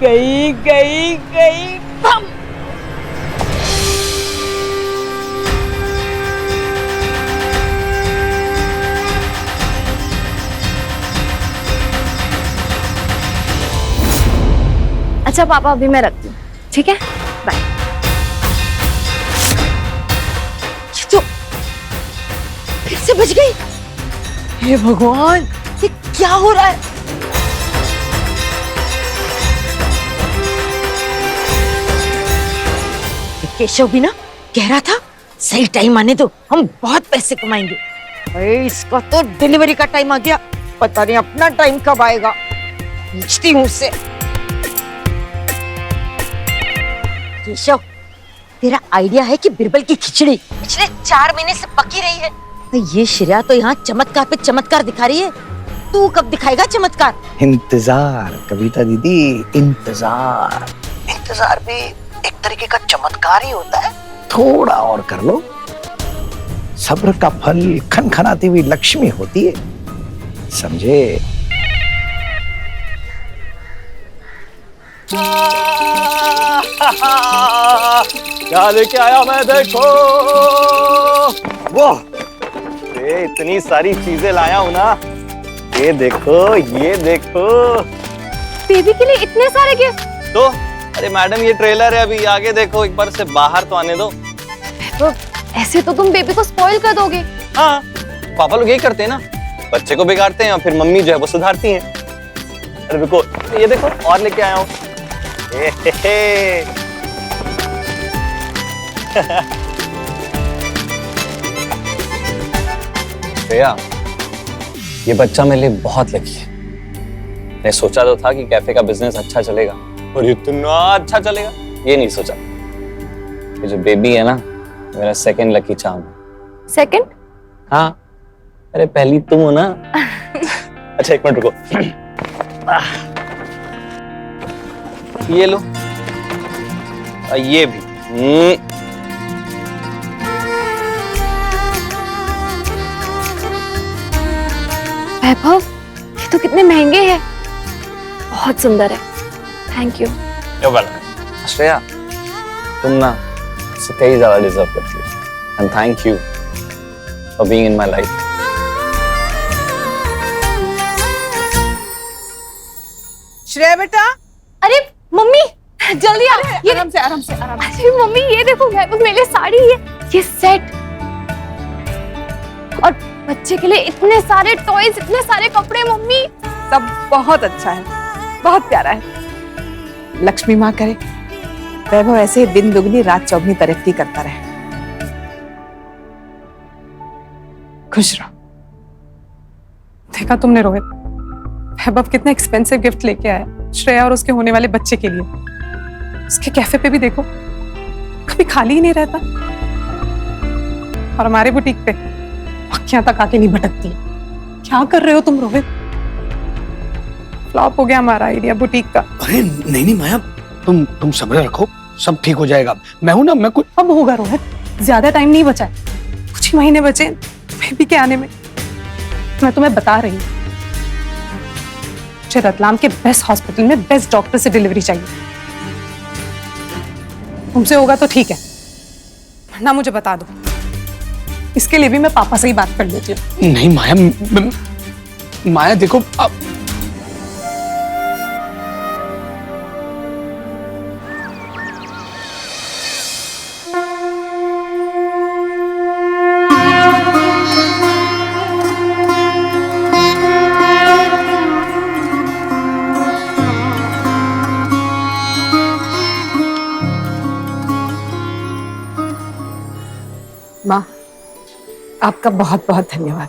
गई गई गई बम। अच्छा पापा, अभी मैं रखती हूँ, ठीक है, बाय। ये तो फिर से बच गई। हे भगवान, ये क्या हो रहा है? केशव भी ना कह रहा था सही टाइम आने दो, हम बहुत पैसे कमाएंगे। अरे इसका तो डिलीवरी का टाइम आ गया, पता नहीं अपना टाइम कब आएगा। पूछती हूँ उससे। केशव, तेरा आइडिया है कि बिरबल की खिचड़ी पिछले 4 महीने से पकी रही है। ये श्रेया तो यहाँ चमत्कार पे चमत्कार दिखा रही है। तू कब दिखाएगा चमत्कार? इंतजार कविता दीदी, इंतजार। इंतजार भी एक तरीके का चमत्कार ही होता है। थोड़ा और कर लो, सब्र का फल खनखनाती हुई लक्ष्मी होती है, समझे? क्या लेके आया मैं, देखो। वो इतनी सारी चीजें लाया हूं ना। ये देखो, ये देखो। बेबी के लिए इतने सारे गिफ्ट? तो अरे मैडम, ये ट्रेलर है, अभी आगे देखो, एक बार से बाहर तो आने दो। तो ऐसे तो तुम बेबी को स्पॉइल कर दोगे। हाँ, पापा लोग यही करते हैं ना, बच्चे को बिगाड़ते हैं और फिर मम्मी जो है वो सुधारती हैं। अरे रुको, ये देखो और लेके आया हूँ। श्रेया, ये बच्चा मेरे लिए बहुत लकी है। मैं सोचा तो था कि कैफे का बिजनेस अच्छा चलेगा और इतना अच्छा चलेगा, ये नहीं सोचा। ये जो बेबी है ना, मेरा सेकंड लकी चार्म। सेकंड? हाँ, अरे पहली तुम हो ना। अच्छा एक मिनट रुको। ये लो, ये भी। वैभव, ये तो कितने महंगे हैं। बहुत सुंदर है, थैंक यू। श्रेया, तुम ना इससे कई ज्यादा डिजर्व करती हो, and thank you for being in my life. Shreya बेटा। अरे मम्मी, जल्दी आ। ये आराम से आराम से आराम से। अरे मम्मी, ये देखो, वैभव मेरे लिए साड़ी है, ये सेट, और बच्चे के लिए इतने सारे टॉयज, इतने सारे कपड़े। मम्मी, सब बहुत अच्छा है, बहुत प्यारा है। लक्ष्मी माँ करे वैभव ऐसे दिन दुगनी रात चौगनी तरक्की करता रहे। खुश रहो। देखा तुमने रोहित, वैभव कितना एक्सपेंसिव गिफ्ट लेके आया श्रेया और उसके होने वाले बच्चे के लिए। उसके कैफे पे भी देखो, कभी खाली ही नहीं रहता, और हमारे बुटीक पे पक्कियां तक आके नहीं भटकती। क्या कर रहे हो तुम रोहित? फ्लॉप हो गया हमारा आइडिया बुटीक का। अरे नहीं नहीं माया, तुम सब्र रखो, सब ठीक हो जाएगा। मैं हूं ना, मैं कुछ। अब होगा रोहित, ज्यादा टाइम नहीं बचा है, कुछ ही महीने बचे बेबी के आने में। मैं तुम्हें बता रही हूँ, मुझे रतलाम के बेस्ट हॉस्पिटल में बेस्ट डॉक्टर से डिलीवरी चाहिए। तुमसे होगा तो ठीक है, वरना मुझे बता दो। इसके लिए भी मैं पापा से ही बात कर लेती हूँ। नहीं माया, माया देखो अब। माँ, आपका बहुत बहुत धन्यवाद।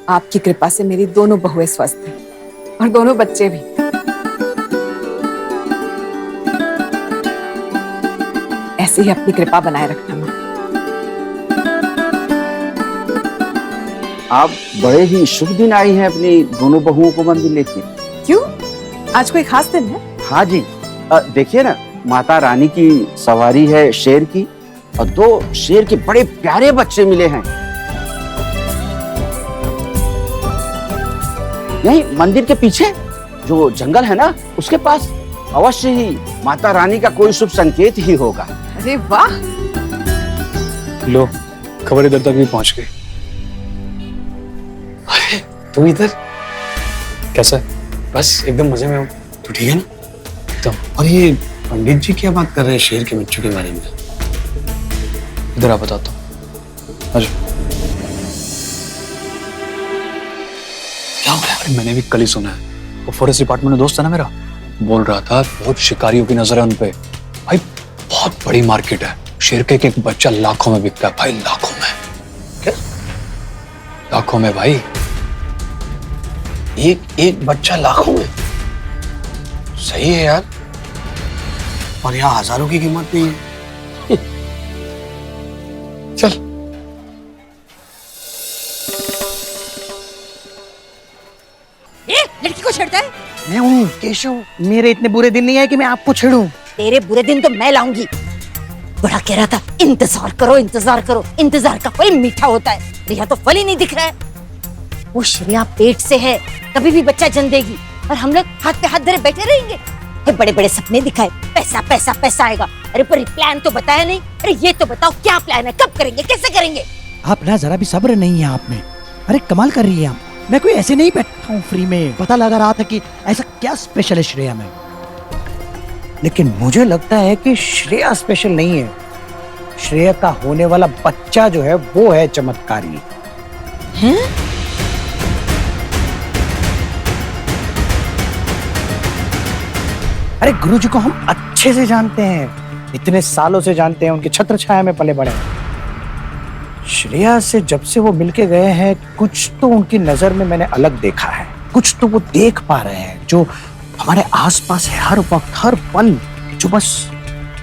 आपकी कृपा से मेरी दोनों बहुएं स्वस्थ हैं और दोनों बच्चे भी। ऐसे ही अपनी कृपा बनाए रखना माँ। आप बड़े ही शुभ दिन आई हैं अपनी दोनों बहुओं को मंदिर लेके। क्यों, आज कोई खास दिन है? हाँ जी, देखिए ना, माता रानी की सवारी है शेर की, और 2 शेर के बड़े प्यारे बच्चे मिले हैं। यही मंदिर के पीछे जो जंगल है ना, उसके पास अवश्य ही माता रानी का कोई शुभ संकेत ही होगा। अरे वाह, लो खबर इधर तक भी पहुंच गई। अरे तुम इधर कैसा है? बस एकदम मजे में हूँ। तू ठीक है ना? एकदम। और ये पंडित जी क्या बात कर रहे हैं शेर के बच्चों के बारे में? इधर आप बताता हूँ। अच्छा क्या हो गया? अरे मैंने भी कल ही सुना है, वो फॉरेस्ट डिपार्टमेंट में दोस्त है ना मेरा, बोल रहा था बहुत शिकारियों की नजर है उन पे। भाई बहुत बड़ी मार्केट है, शेर का एक बच्चा लाखों में बिकता है भाई, लाखों में। क्या? लाखों में भाई, एक बच्चा लाखों में? सही है यार। और यहाँ हजारों की कीमत नहीं है। चल लड़की को छेड़ता है? मैं हूँ केशव, मेरे इतने बुरे दिन नहीं आए कि मैं आपको छेड़ूं। तेरे बुरे दिन तो मैं लाऊंगी। बड़ा कह रहा था इंतजार करो, इंतजार करो, इंतजार का फल मीठा होता है। रिया तो फल ही नहीं दिख रहा है। वो श्रेया पेट से है, कभी भी बच्चा जन्म देगी और हम लोग हाथ पे हाथ धरे बैठे रहेंगे। बड़े बड़े सपने दिखाए, पैसा पैसा पैसा आएगा। अरे पर प्लान तो बताया नहीं। अरे ये तो बताओ क्या प्लान है, कब करेंगे, कैसे करेंगे? आप ना जरा भी सब्र नहीं है आप में। अरे कमाल कर रही है आप। मैं कोई ऐसे नहीं बैठा हूँ फ्री में, पता लगा रहा था कि ऐसा क्या स्पेशल है श्रेया में। लेकिन मुझे लगता है कि श्रेया स्पेशल नहीं है। श्रेया का होने वाला बच्चा जो है वो है चमत्कारी। हैं? अरे गुरुजी को हम अच्छे से जानते हैं, इतने सालों से जानते हैं, उनके छत्र छाया में पले बड़े हैं। श्रेया से जब से वो मिलके गए हैं, कुछ तो उनकी नजर में मैंने अलग देखा है। कुछ तो वो देख पा रहे हैं जो हमारे आसपास है हर वक्त, हर पल, जो बस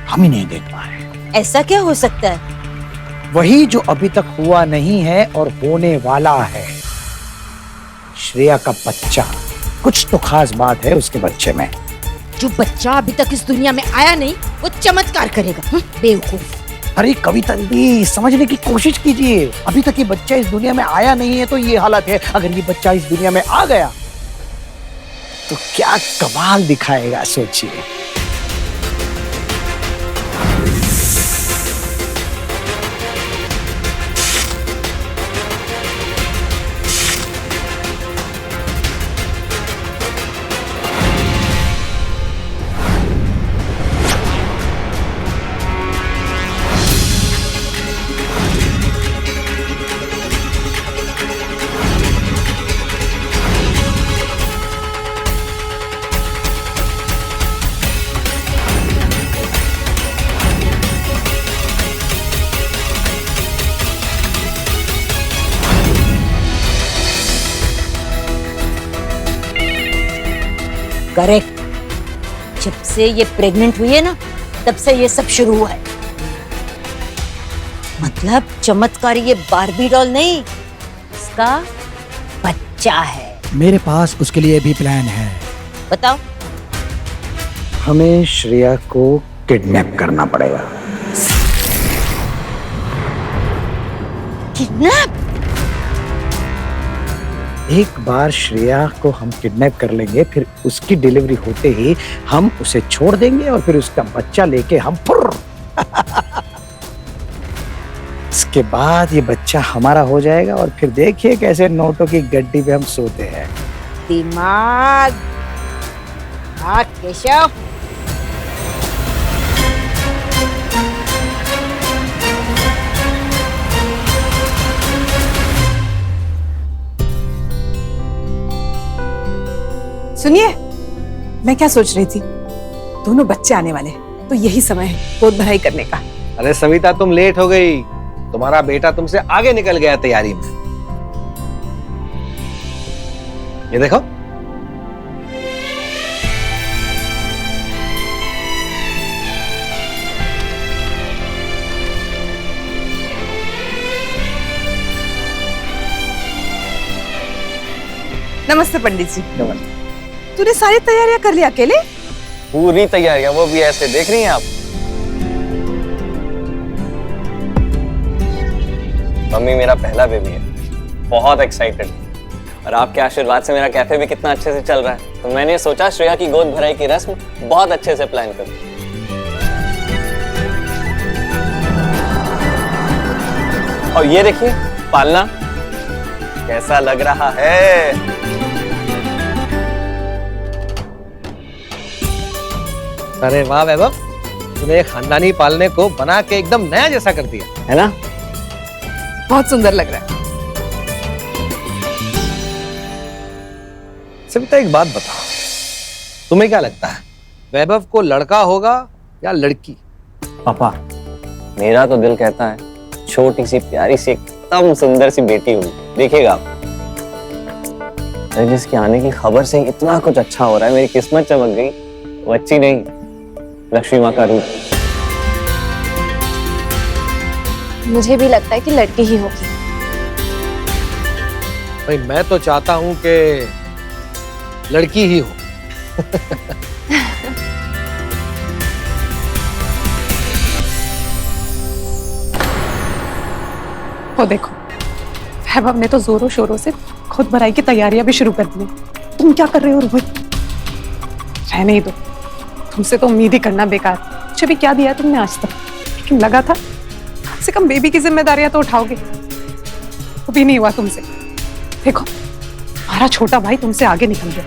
हम ही नहीं देख पा रहे। ऐसा क्या हो सकता है? वही जो अभी तक हुआ नहीं है और होने वाला है। श्रेया का बच्चा, कुछ तो खास बात है उसके बच्चे में। जो बच्चा अभी तक इस दुनिया में आया नहीं, वो चमत्कार करेगा। बेवकूफ। अरे कविता दीदी, समझने की कोशिश कीजिए। अभी तक ये बच्चा इस दुनिया में आया नहीं है तो ये हालत है। अगर ये बच्चा इस दुनिया में आ गया तो क्या कमाल दिखाएगा, सोचिए। करेक्ट। जब से ये प्रेग्नेंट हुई है ना, तब से ये सब शुरू हुआ है। मतलब चमत्कारी ये बार्बी डॉल नहीं, इसका बच्चा है। मेरे पास उसके लिए भी प्लान है। बताओ। हमें श्रेया को किडनैप करना पड़ेगा। किडनैप? एक बार श्रेया को हम किडनैप कर लेंगे, फिर उसकी डिलीवरी होते ही हम उसे छोड़ देंगे और फिर उसका बच्चा लेके हम फुर्र। इसके बाद ये बच्चा हमारा हो जाएगा और फिर देखिए कैसे नोटों की गड्डी पे हम सोते हैं। दिमाग। हाँ केशव। सुनिए, मैं क्या सोच रही थी, दोनों बच्चे आने वाले हैं, तो यही समय है गोद भराई करने का। अरे सविता, तुम लेट हो गई। तुम्हारा बेटा तुमसे आगे निकल गया तैयारी में। ये देखो। नमस्ते पंडित जी। नमस्ते। तूने सारी तैयारियां कर ली अकेले? पूरी तैयारियां, वो भी ऐसे देख रही हैं आप। मम्मी मेरा पहला बेबी है, बहुत एक्साइटेड। और आपके आशीर्वाद से मेरा कैफे भी कितना अच्छे से चल रहा है, तो मैंने सोचा श्रेया की गोद भराई की रस्म बहुत अच्छे से प्लान करूं। और ये देखिए पालना कैसा लग रहा है। अरे वाह वैभव, तूने खानदानी पालने को बना के एकदम नया जैसा कर दिया है ना? बहुत सुंदर लग रहा है। सविता एक बात बताओ, तुम्हें क्या लगता है वैभव को लड़का होगा या लड़की? पापा मेरा तो दिल कहता है छोटी सी प्यारी सी एकदम सुंदर सी बेटी हुई, देखिएगा आप। जिसके आने की खबर से इतना कुछ अच्छा हो रहा है, मेरी किस्मत चमक गई। वो अच्छी नहीं, लक्ष्मी माँ का रूप। मुझे भी लगता है कि लड़की ही होगी। भाई मैं तो चाहता हूं कि लड़की ही हो। वो देखो वैभव ने तो जोरों शोरों से खुद भराई की तैयारियां भी शुरू कर दी। तुम क्या कर रहे हो रोहित? रहने ही दो, तुमसे तो उम्मीद ही करना बेकार। मुझे भी क्या दिया तुमने आज तक, लेकिन लगा था कम से कम बेबी की जिम्मेदारियां तो उठाओगे, वो भी नहीं हुआ तुमसे। देखो हमारा छोटा भाई तुमसे आगे निकल गया।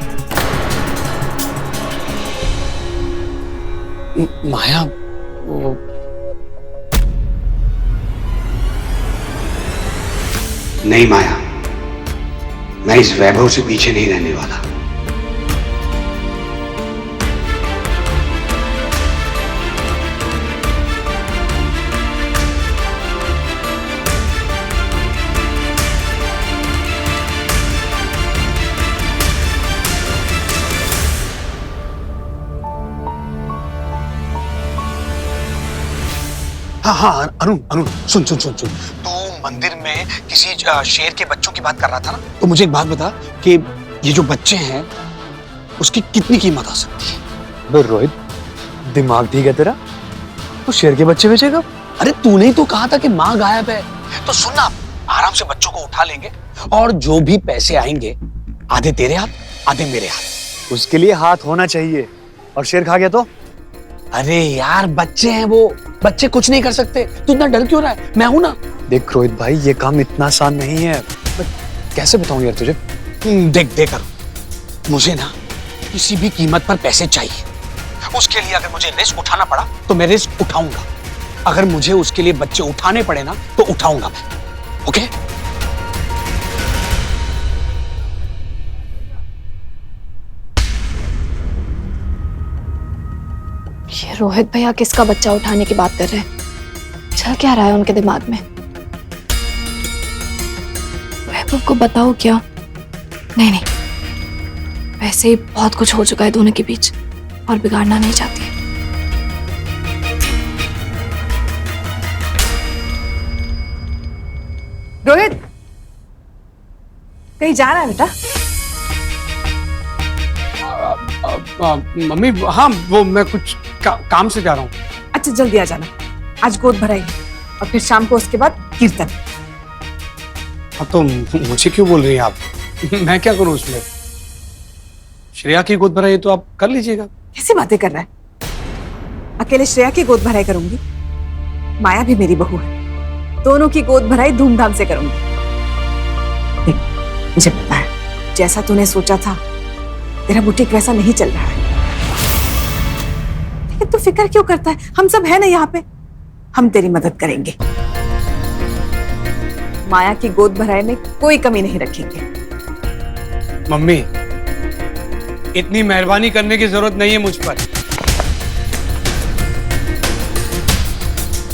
माया वो नहीं माया, मैं इस वैभव से पीछे नहीं रहने वाला। हाँ हाँ अरुण अरुण सुन सुन सुन सुन, तू मंदिर में किसी शेर के बच्चों की बात कर रहा था ना, तो मुझे एक बात बता कि ये जो बच्चे हैं उसकी कितनी कीमत आ सकती है? अबे रोहित, दिमाग ठीक है तेरा? तो शेर के बच्चे बेचेगा? अरे तूने ही तो कहा था कि माँ गायब है। तो सुन ना, आराम से बच्चों को उठा लेंगे और जो भी पैसे आएंगे आधे तेरे हाथ आधे मेरे हाथ। उसके लिए हाथ होना चाहिए, और शेर खा गया तो? अरे यार बच्चे हैं वो, बच्चे कुछ नहीं कर सकते। तू इतना डर क्यों रहा है? मैं हूं ना। देख रोहित भाई, ये काम इतना आसान नहीं है। कैसे बताऊं यार तुझे? देख देख मुझे ना किसी भी कीमत पर पैसे चाहिए। उसके लिए अगर मुझे रिस्क उठाना पड़ा तो मैं रिस्क उठाऊंगा। अगर मुझे उसके लिए बच्चे उठाने पड़े ना तो उठाऊंगा मैं। ओके? ये रोहित भैया किसका बच्चा उठाने की बात कर रहे हैं? चल क्या रहा है उनके दिमाग में? वैभव को बताओ क्या? नहीं नहीं, वैसे ही बहुत कुछ हो चुका है दोनों के बीच और बिगाड़ना नहीं चाहती। रोहित कहीं जा रहा है बेटा? मम्मी हाँ, वो मैं कुछ काम से जा रहा हूँ। अच्छा जल्दी आ जाना, आज गोद भराई और फिर शाम को उसके बाद कीर्तन। हाँ तो मुझे क्यों बोल रही हैं आप? मैं क्या करूँ उसमें? श्रेया की गोद भराई तो आप कर लीजिएगा। कैसी बातें कर रहा है? अकेले श्रेया की गोद भराई करूंगी? माया भी मेरी बहू है, दोनों की गोद भराई धूमधाम से करूंगी। देख, मुझे पता है जैसा तूने सोचा था तेरा बुटीक वैसा नहीं चल रहा है, लेकिन तू फिक्र क्यों करता है? हम सब है ना यहाँ पे, हम तेरी मदद करेंगे। माया की गोद भराई में कोई कमी नहीं रखेंगे। मम्मी इतनी मेहरबानी करने की जरूरत नहीं है मुझ पर।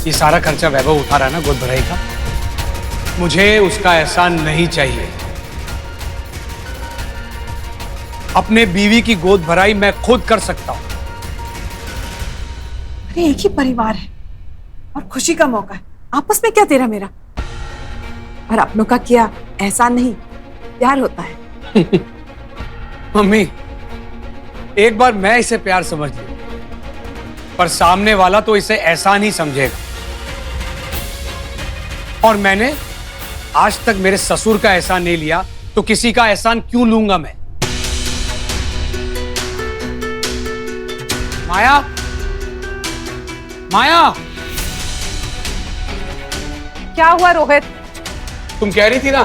ये सारा खर्चा वैभव उठा रहा है ना गोद भराई का, मुझे उसका एहसान नहीं चाहिए। अपने बीवी की गोद भराई मैं खुद कर सकता हूं। अरे एक ही परिवार है और खुशी का मौका है, आपस में क्या तेरा मेरा? और अपनों का किया एहसान नहीं, प्यार होता है। मम्मी एक बार मैं इसे प्यार समझ लूं, पर सामने वाला तो इसे एहसान ही समझेगा। और मैंने आज तक मेरे ससुर का एहसान नहीं लिया, तो किसी का एहसान क्यों लूंगा मैं? माया, माया, क्या हुआ रोहित? तुम कह रही थी ना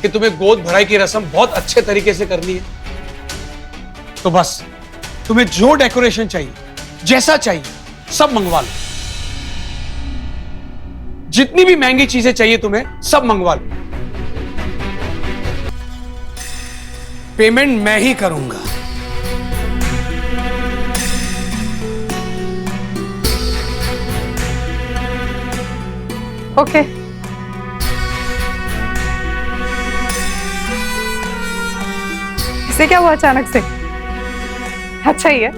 कि तुम्हें गोद भराई की रस्म बहुत अच्छे तरीके से करनी है, तो बस तुम्हें जो डेकोरेशन चाहिए, जैसा चाहिए, सब मंगवा लो। जितनी भी महंगी चीजें चाहिए तुम्हें, सब मंगवा लो। पेमेंट मैं ही करूंगा। ओके। इसे क्या हुआ अचानक से? अच्छा ही है।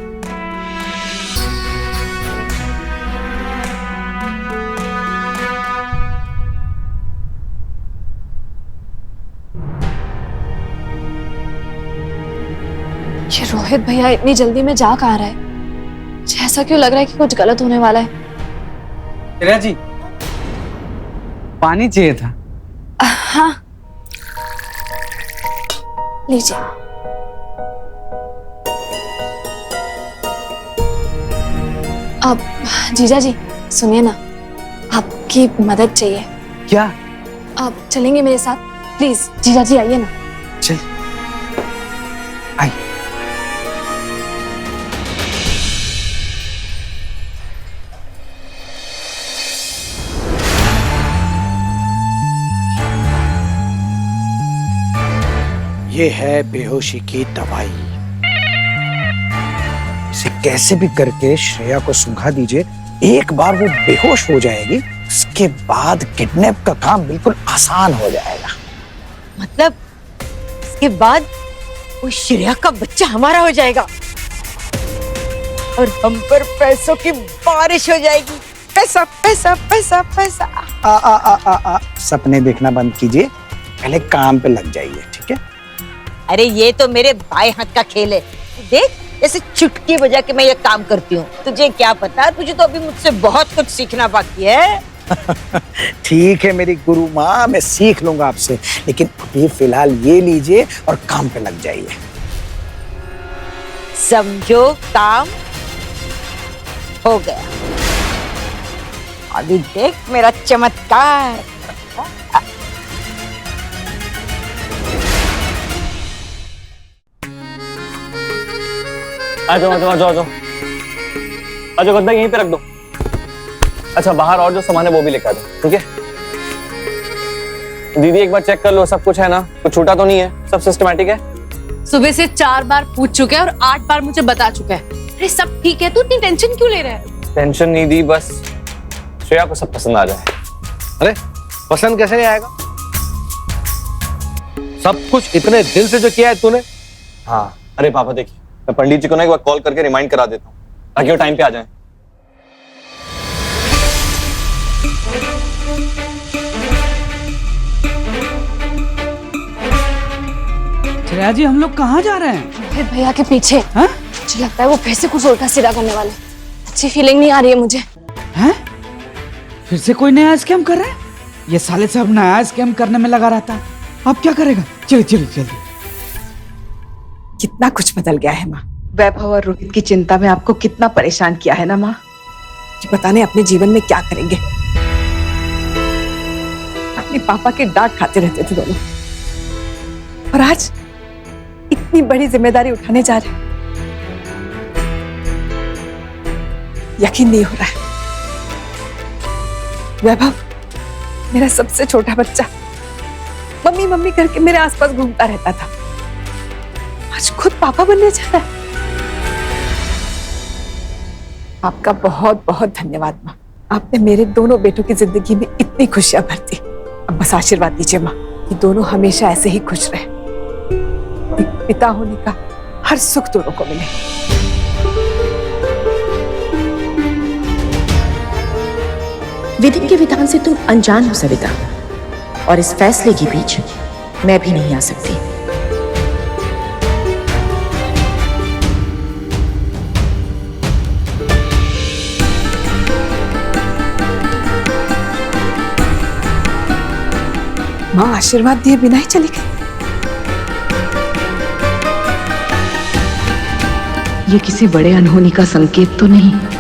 ये रोहित भैया इतनी जल्दी में जा कहाँ रहा है? मुझे ऐसा क्यों लग रहा है कि कुछ गलत होने वाला है? श्रेया जी, पानी चाहिए था। हाँ, लीजिए। अब जीजा जी सुनिए ना, आपकी मदद चाहिए। क्या? आप चलेंगे मेरे साथ? प्लीज जीजा जी आइए ना। चल आई। ये है बेहोशी की दवाई। इसे कैसे भी करके श्रेया को सुंघा दीजिए, एक बार वो बेहोश हो जाएगी, उसके बाद किडनैप का काम बिल्कुल आसान हो जाएगा। मतलब इसके बाद वो श्रेया का बच्चा हमारा हो जाएगा और हम पर पैसों की बारिश हो जाएगी। पैसा पैसा पैसा पैसा। सपने देखना बंद कीजिए, पहले काम पे लग जाइए, ठीक है? अरे ये तो मेरे बाएं हाथ का खेल है। देख ऐसे चुटकी बजा के मैं ये काम करती हूँ। तुझे क्या पता, तुझे तो अभी मुझसे बहुत कुछ सीखना बाकी है। ठीक है मेरी गुरु माँ, मैं सीख लूंगा आपसे, लेकिन अभी फिलहाल ये लीजिए और काम पे लग जाइए। समझो काम हो गया। अभी देख मेरा चमत्कार। आ जाओ आ जाओ आ जाओ आ जाओ आ जाओ, गद्दा यहीं पे रख दो। अच्छा बाहर और जो सामान है वो भी लेकर आ दो, ठीक है? दीदी एक बार चेक कर लो, सब कुछ है ना? कुछ छूटा तो नहीं है? सब सिस्टमैटिक है? सुबह से 4 बार पूछ चुके हैं और 8 बार मुझे बता चुका है। अरे सब ठीक है, तू इतनी टेंशन क्यों ले रहा है? टेंशन नहीं दी, बस श्रेया को सब पसंद आ जाए। अरे पसंद कैसे नहीं आएगा? सब कुछ इतने दिल से जो किया है तूने। हाँ अरे पापा देखिए, मैं पंडित जी को ना एक बार कॉल करके रिमाइंड करा देता हूँ ताकि वो टाइम पे आ जाए। श्रेया जी, हम लोग कहाँ जा रहे हैं? रोहित भैया के पीछे। हाँ? मुझे लगता है वो फिर से कुछ उल्टा सीधा करने वाले। अच्छी फीलिंग नहीं आ रही है मुझे। हैं? फिर से कोई नया स्कैम कर रहा है? ये साले सब नया स्कैम करने में लगा रहता है। अब क्या करेगा? चलिए चलिए चलिए। कितना कुछ बदल गया है माँ। वैभव और रोहित की चिंता में आपको कितना परेशान किया है ना माँ, कि पता नहीं अपने जीवन में क्या करेंगे। अपने पापा के डांट खाते रहते थे दोनों, और आज इतनी बड़ी जिम्मेदारी उठाने जा रहे हैं। यकीन नहीं हो रहा है। वैभव मेरा सबसे छोटा बच्चा मम्मी मम्मी करके मेरे आसपास घूमता रहता था, आज खुद पापा बनने जा रहा है। आपका बहुत बहुत धन्यवाद माँ, आपने मेरे दोनों बेटों की जिंदगी में इतनी खुशियां भर दी। अब बस आशीर्वाद दीजिए माँ कि दोनों हमेशा ऐसे ही खुश रहे, एक पिता होने का हर सुख दोनों को मिले। विधि के विधान से तुम अनजान हो सविता, और इस फैसले के बीच मैं भी नहीं आ सकती। माँ आशीर्वाद दिए बिना ही चली गई। ये किसी बड़े अनहोनी का संकेत तो नहीं?